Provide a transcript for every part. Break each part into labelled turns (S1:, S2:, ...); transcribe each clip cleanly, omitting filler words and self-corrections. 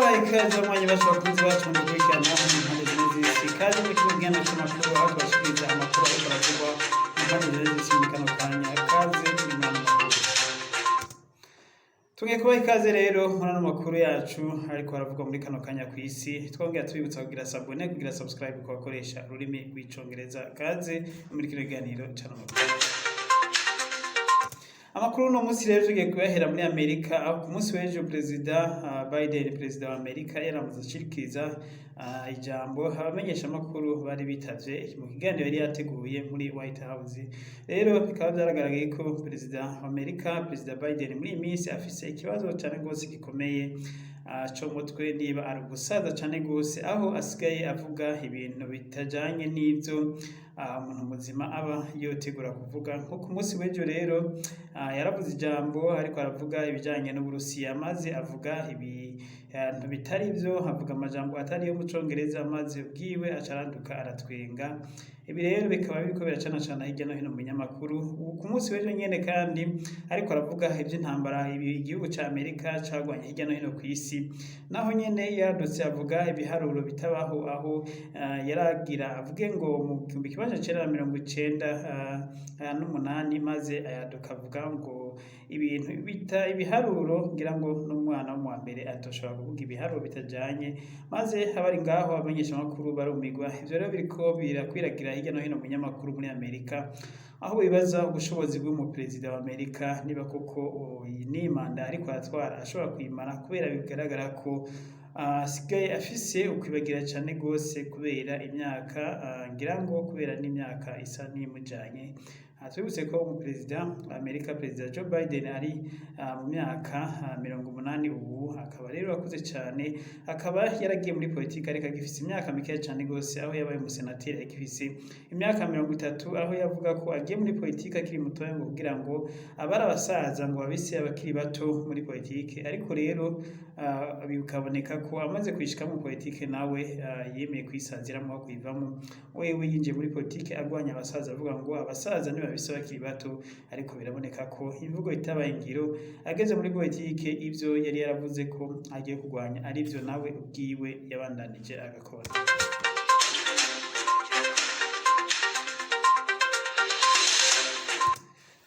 S1: tubaha ikaze abanywanyi bacu bakunzi bacu mudukurikirana mu mpande zine z'isi. Ikaze muri kino kiganiro c'amakuru aho tubashikiriza amakuru ariko aravugwa mu mpande zine z'isi muri kano kanya. Kaze muri ano makuru. Tugiye kubaha ikaze rero muri ano makuru yacu ariko aravugwa muri kano kanya kw'isi. Twongera tubibutsa kugira sabone, kugira subscribe ku bakoresha ururimi rw'icongereza. Kaze muri kino kiganiro c'ano makuru. Amakuru uno munsi rero tugiye kuyahera muri Amerika, aho ku munsi w'ejo Perezida Biden, perezida wa Amerika, yaramaze ashikiriza ijambo abamenyesha amakuru bari bitavye mu kiganiro yari yateguye muri White House. Rero bikaba vyaragaragaye ko perezida wa Amerika, perezida Biden, muri iyi minsi afise ikibazo cane gose gikomeye co mutwe, niba ari ugusaza cane gose, aho asigaye avuga ibintu bitajanye n'ivyo umuntu muzima aba yotegura kuvuga. Nko ku munsi w'ejo rero yaravuze ijambo ariko aravuga ibijanye n'Uburusiya, maze avuga ibintu bitari vyo, avuga amajambo atari yo mu Congereza, maze ubwiwe aca aranduka aratwenga. Ibi rero bikaba biriko biracanacana hirya no hino mu binyamakuru. Ku munsi w'ejo nyene kandi ariko aravuga ivy'intambara igihugu ca Amerika cagwanye hirya no hino kw'isi, naho nyene yaradutse avuga ibiharuro bitabaho, aho yaragira avuge ngo mu 1998 maze ayaduka avuga ngo ibintu bita ibiharuro, ngira ngo n'umwana wo mu wa mbere atoshobora kuvuga ibiharuro bitajanye, maze abari ngaho abamenyesha amakuru barumigwa. Ivyo rero biriko birakwiragira hirya no hino mu binyamakuru muri Amerika, aho bibaza ubushobozi bw'umuperezida wa Amerika, niba koko iyi manda ariko aratwara ashobora kuyimara, kubera bigaragara ko asigaye afise ukwibagira cane gose kubera imyaka, ngira ngo kubera n'imyaka isa n'imujanye. Twibutse ko umuperezida wa Amerika, perezida Joe Biden, ari mu myaka 80 ubu, akaba rero akuze cane, akaba yaragiye muri politiki ariko agifise imyaka mikeya cane gose, aho yabaye umusenateri agifise imyaka 30, aho yavuga ko agiye muri politiki akiri mutoya ngo kugira ngo abari abasaza ngo babise abakiri bato muri politiki. Ariko rero bikaboneka ko amaze kwishika mu politiki nawe yemeye kwisaziramwo aho kuyivamwo. Wewe yinjiye muri politiki agwanya abasaza, avuga ngo abasaza nibo babise bakiri bato, ariko biraboneka ko imvugo itabaye ingiro. Ageze muri politiki ivyo yari yaravuze ko agiye kurwanya arivyo nawe ubwiwe yabandanije agakora.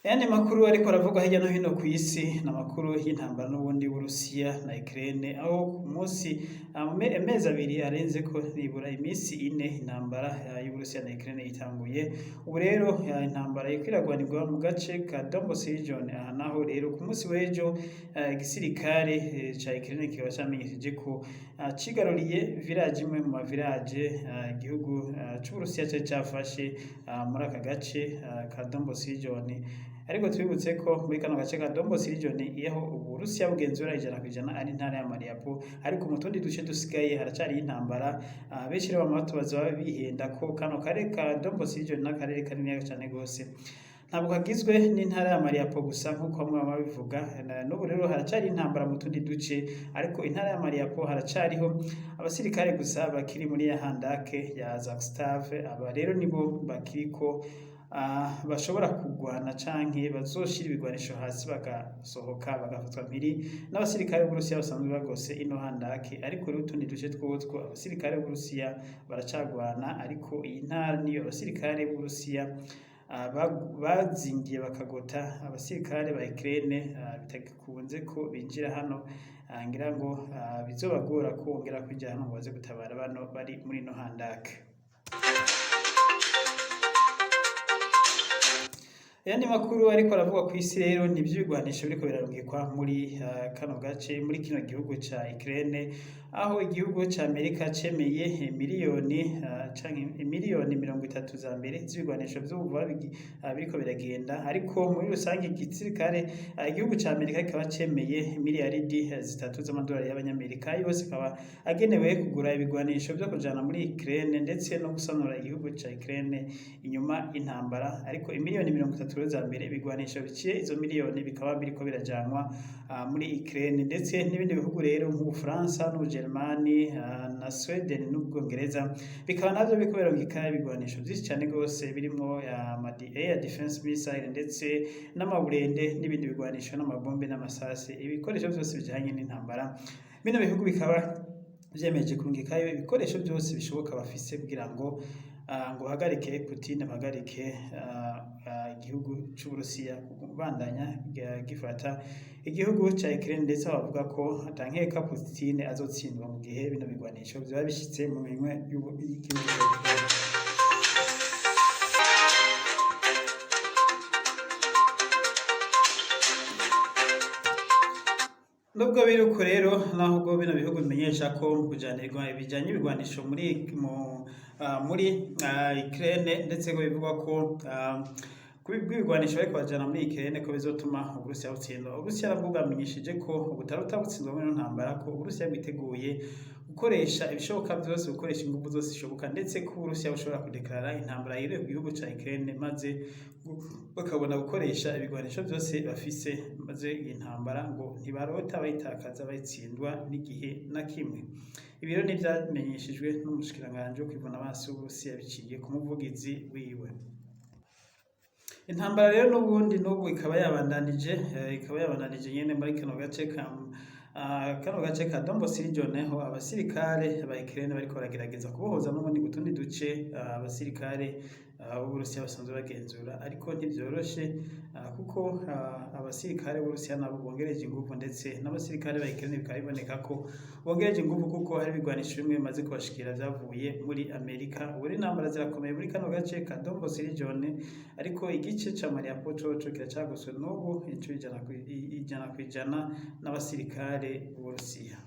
S1: Ayandi makuru ariko aravugwa hirya no hino kw'isi n'amakuru y'intambara n'ubundi Uburusiya na Ukraine, aho ku munsi amezi abiri arenze ko nibura imisi 4 intambara y'Uburusiya na Ukraine itanguye. Ubu rero intambara iriko iragwanirwa mu gace ka Donbas region. Aha naho rero ku munsi w'ejo igisirikare ca Ukraine kikaba camenyesheje ko cigaruriye village imwe mu mavirage igihugu c'Uburusiya cari cafashe muri aka gace ka Donbas region. Ariko twibutse ko muri kano gace ka Donbas region iyo Uburusiya bugenzura 100% ari intara ya Mariupol, ariko mu tundi duce dusigaye haracari intambara. Benshi rero bamato bazaba bihenda ko kano kare ka Donbas region n'akarere kanini cyane gose ntabwo kagizwe n'intara ya Mariupol gusa nk'uko bamwe babivuga. N'ubu rero haracari intambara mu tundi duce, ariko intara ya Mariupol haracariho abasirikare gusa bakiri muri ya handake ya Azovstal. Aba rero nibo bakiriko bashobora kugwana canke bazoshira ibigwanisho hasi bagasohoka bagafatwa mpiri n'abasirikare b'Uburusiya basanzwe bagose ino handake. Ariko rero utundi duce twotwo abasirikare b'Uburusiya baracagwana, ariko iyi ntara niyo abasirikare b'Uburusiya bazingiye bakagota abasirikare ba Ukraine. Bitagikunze ko binjira hano, ngira ngo bizobagora ko wongera kwinjira hano ngo baze gutabara bano bari muri ino handake. Ayandi makuru ariko aravugwa kw'isi rero ni ivy'ibigwanisho biriko birarungikwa muri kano gace, muri kino gihugu ca Ukraine, aho igihugu ca Amerika cemeye miliyoni 30 za mbere z'ibigwanisho vy'ubuvuba biriko biragenda. Ariko muri rusange igisirikare igihugu ca Amerika kikaba cemeye miliyaridi 3 z'amadolari y'abanyamerika, yose akaba agenewe kugura ibigwanisho vyo kujana muri Ukraine ndetse no gusanura igihugu ca Ukraine inyuma y'intambara. Ariko imiliyoni 30 za mbere ibigwanisho biciye izo miliyoni bikaba biriko birajanwa muri Ukraine, ndetse n'ibindi bihugu rero nk'Ubufaransa n'Ubugermani na Sweden n'Ubwongereza bikaba navyo biriko birarungika ibigwanisho vyinshi cane gose birimwo air defense missile ndetse n'amaburende n'ibindi bigwanisho n'amabombe n'amasase, ibikoresho vyose bijanye n'intambara. bino bihugu bikaba vyemeje kurungikayo ibikoresho byose bishoboka bafise kugira ngo hagarike Putin, bahagarike igihugu c'Uburusiya kubandanya gifata igihugu ca Ukraine, ndetse bavuga ko atankeka Putin azotsindwa mu gihe bino bigwanisho vyoba bishitse mu minwe y'igihugu ca Ukraine. Nubwo biri uko rero, naho ubwo bino bihugu bimenyesha ko kujanirwa ibijanye ibigwanisho muri Ukraine, ndetse ko bivugwa ko kubigwanisha bariko bajana muri Ukraine ko bizotuma Uburusiya butsindwa. Uburusiya nabwo bwamenyesheje ko butarota butsindwa muri ino ntambara, ko Uburusiya bwiteguye gukoresha ibishoboka vyose, gukoresha inguvu zose zishoboka, ndetse ko Uburusiya bushobora kudeklara intambara yiriwe ku gihugu ca Ukraine, maze bakabona gukoresha ibigwanisho vyose bafise, maze iyi ntambara ngo ntibarota bayitakaza bayitsindwa n'igihe na kimwe. Ibi rero ntivyamenyeshejwe n'umushikiranganji wo kwivuna amaso w'Uburusiya biciye ku muvugizi wiwe. Intambara rero n'ubu ikaba yabandanije nyene muri kano gace ka Donbas region, aho abasirikare ba Ukraine bariko baragerageza kubohoza n'ubundi gutundi duce abasirikare b'Uburusiya basanzwe bagenzura, ariko ntivyoroshe kuko abasirikare b'Uburusiya nabo bongereje inguvu, ndetse n'abasirikare ba Ukraine bikaba biboneka ko bongereje inguvu kuko hari ibigwanisho bimwe bimaze kubashikira vyavuye muri Amerika. Ubu rero intambara zirakomeye muri kano gace ka Donbas region, ariko igice ca Mariupol coco kiracagoswe n'ubu incuro 100% n'abasirikare b'Uburusiya.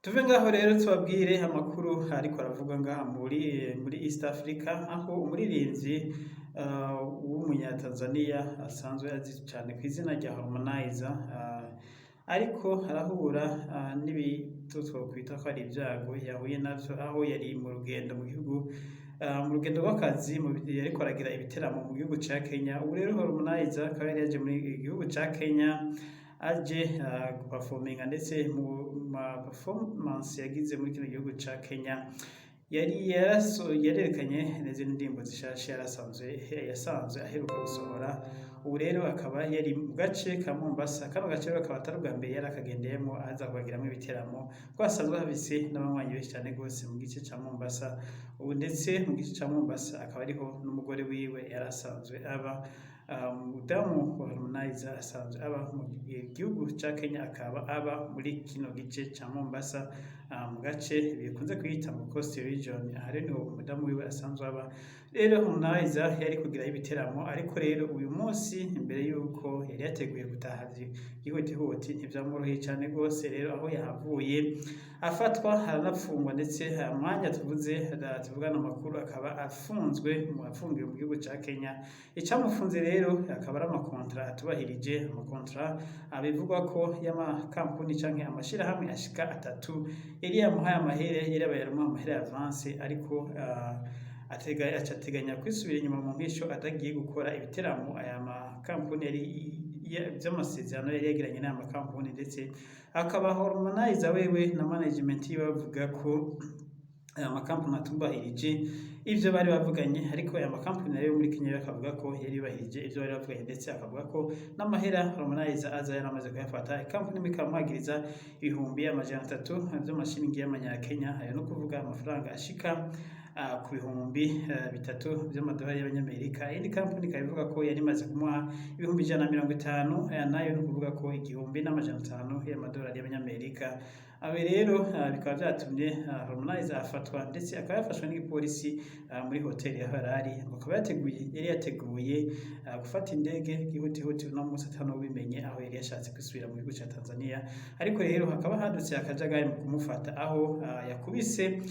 S1: Tuve ngaho rero tubabwire amakuru ariko aravuga ngaha muri East Africa, aho umuririmvyi w'umunyatanzania asanzwe azi cyane ku izina rya Harmonize ariko arahura n'ibitutwokwita ko ari ibyago yahuye navyo, aho yari mu rugendo mu rugendo rw'akazi yariko aragira ibiteramo mu gihugu ca Kenya. Ubu rero Harmonize akaba yari yaje muri igihugu ca Kenya aje guperforminga, ndetse mu performance yagize muri kino gihugu ca Kenya yarerekanye n'izindi ndirimbo zishasha yasanzwe aheruka gusohora. Ubu rero akaba yari mu gace ka Mombasa. Kano gace rero akaba atari ubwa mbere yari akagendeyemo aza kubagiramwo ibiteramo, ko hasanzwe hafise n'abanywanyi benshi cane gose mu gice ca Mombasa. Ubu ndetse mu gice ca Mombasa akaba ariho n'umugore wiwe yari asanzwe aba. Umudamu wa Harmonize asanzwe aba mu gihugu ca Kenya, akaba aba muri kino gice ca Mombasa, mu gace bikunze kwita mu Coast region. Aha rero niho umudamu wiwe asanzwe aba. Rero Harmonize yari kugira ibiteramo, ariko rero uyu munsi imbere yuko yari yateguye gutaha yihutihuti ntivyamworoheye cane gose, rero aho yahavuye afatwa aranapfungwa, ndetse umwanya tuvugana amakuru akaba afungiwe mu gihugu ca Kenya. Icamufunze rero akaba ari amakontra atubahirije, amakontra bivugwa ko y'amakampuni canke amashirahamwe ashika 3 yari yamuhaye amahera ya avance, ariko ateganya kwisubira inyuma mu mpisho atagiye gukora ibiteramo. Aya makampuni vy'amasezerano yari yagiranye n'aya makampuni, ndetse akaba Harmonize wewe na management yiwe bavuga ko aya makampuni atubahirije ivyo bari bavuganye, ariko aya makampuni nayo muri Kenya bakavuga ko yari yubahirije ivyo bari bavuganye, ndetse akavuga ko n'amahera Harmonize aza yaramaze kuyafata. Ikampuni ikamwagiriza ibihumbi 300 vy'amashiringi y'amanyakenya, ayo no kuvuga amafaranga ashika ku bihumbi 3 vy'amadolari y'abanyamerika. Indi kampuni ikabivuga ko yari imaze kumuha ibihumbi 150, nayo no kuvuga ko 1500 y'amadolari y'abanyamerika. Abe rero bikaba vyatumye Harmonize afatwa, ndetse akaba yafashwe n'igipolisi muri hoteli yaho yarari. Akaba yari yateguye gufata indege gihutihuti no munsi atanobimenye, aho yari yashatse kwisubira mu gihugu ca Tanzania. Ariko rero hakaba hadutse akajagari mu kumufata, aho yakubise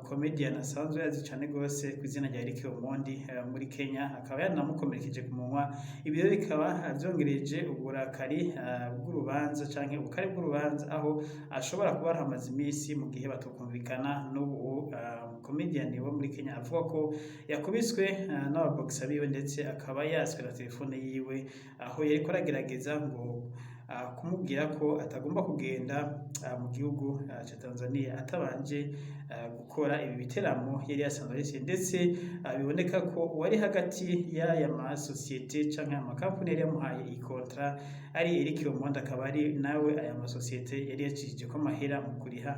S1: comedian asanzwe azi cane gose ku izina rya Eric Omondi muri Kenya, akaba yanamukomerekeje ku munwa. Ibi rero bikaba vyongereje uburakari bw'urubanza canke ubukare bw'urubanza, aho ashobora kuba arahamaze imisi mu gihe batokumvikana n'ubu comedian wo muri Kenya avuga ko yakubiswe n'ababoxer biwe, ndetse akaba yaswe na telefone yiwe, aho yariko aragerageza ngo kumubwira ko atagomba kugenda mu gihugu ca Tanzania atabanje gukora ibi biteramo yari yasanzwe ayifise, ndetse biboneka ko uwari hagati y'aya masosiyete canke amakampuni yari yamuhaye iyi kontra ari Eric Omondi, akaba ari nawe aya masosiyete yari yacishijeko amahera mu kuriha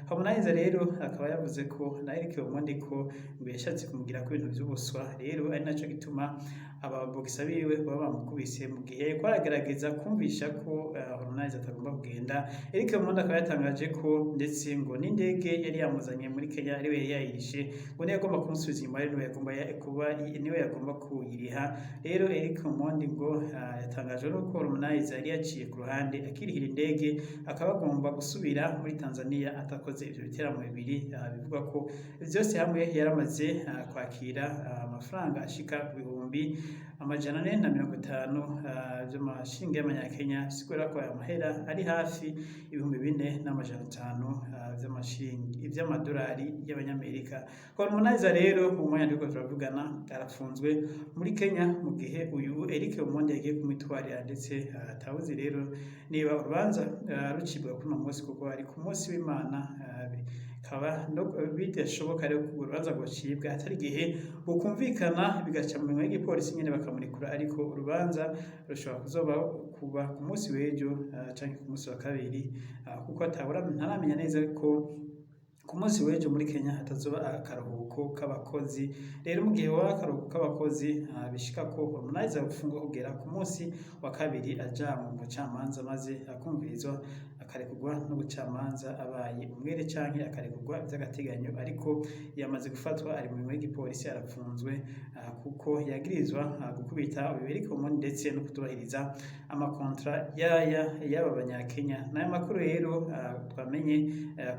S1: Harmonize rero akaba yavuze ko na Eric Omondi ko ngo yashatse kumugirako ibintu vy'ubuswa, rero ari naco gituma ababogisa biwe baba bamukubise mu gihe yariko aragerageza kumvisha ko Harmonize atagomba kugenda. Eric Omondi akaba yatangaje ko ndetse ngo n'indege yari yamuzanye muri Kenya ariwe yari yayirishe, ngo niwe yagomba kumusubiza inyuma, niwe yagomba kuyiriha. Rero Eric Omondi ngo yatangajwe nuko Harmonize yari yaciye ku ruhande akirihira indege, akaba agomba gusubira muri Tanzania atakoze ivyo biteramo bibiri. Bivuga ko vyose hamwe yaramaze kwakira amafaranga ashika ku bihumbi 450 vy'amashiringi y'amanyakenya, bisigura ko aya mahera ari hafi ibihumbi 4,500 vy'amadolari y'abanyamerika. Harmonize rero mu mwanya turiko turavugana arafunzwe muri Kenya, mu gihe uyu Eric Omondi yagiye kumwitwarira, ndetse atawuzi rero niba urubanza rucibwa kuri uno munsi, kuko ari ku munsi w'Imana. Bikaba bidashoboka rero ko urubanza rwocibwa atari igihe bukumvikana bigaca mu minwe y'igipolisi nyene bakamurekura, ariko urubanza rushobora kuzoba kuba ku munsi w'ejo canke ku munsi wa kabiri, kuko ntaramenya neza ko ku munsi w'ejo muri Kenya hatazoba akaruhuko k'abakozi. Rero mu gihe waba akaruhuko k'abakozi bishika ko Harmonize gufungwa kugera ku munsi wa kabiri aja mu bucamanza, maze akumvirizwa akarekurwa n'ubucamanza abaye umwere canke akarekurwa vy'agateganyo, ariko yamaze gufatwa ari mu minwe y'igipolisi, arafunzwe kuko yagirizwa gukubita uyu Eric Omondi ndetse no kutubahiriza amakontra y'aba banyakenya. N'aya makuru rero twamenye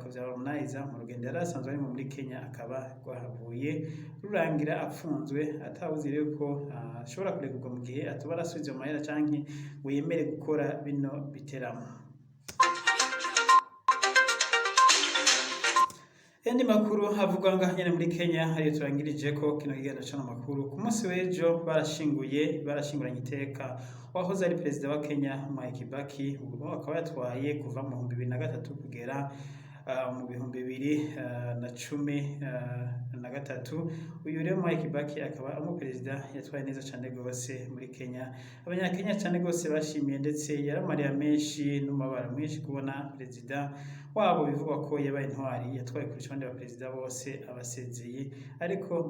S1: ko vya Harmonize mu rugendo yari asanzwe ari muri Kenya, akaba rwahavuye rurangira apfunzwe, atawuzi rero ko ashobora kurekurwa mu gihe atoba arasubiza mu mahera canke ngo yemere gukora bino biteramo. Yandi makuru havugwa ngaha nyene muri Kenya ariyo turangirije ko kino kiganiro c'amakuru. Ku munsi w'ejo barashinguranye iteka wahoze ari perezida wa Kenya Mwai Kibaki, ubu akaba yatwaye kuva mu 2003 kugera mu 2013. Uyu rero Mwai Kibaki akaba ari umuperezida yatwaye neza cane gose muri Kenya. Abanyakenya cane gose bashimiye, ndetse yaramarira menshi n'umubabaro mwinshi kubona perezida wabo bivugwa ko yabaye intwari, yatwaye kurusha abandi baperezida bose abasezeye, ariko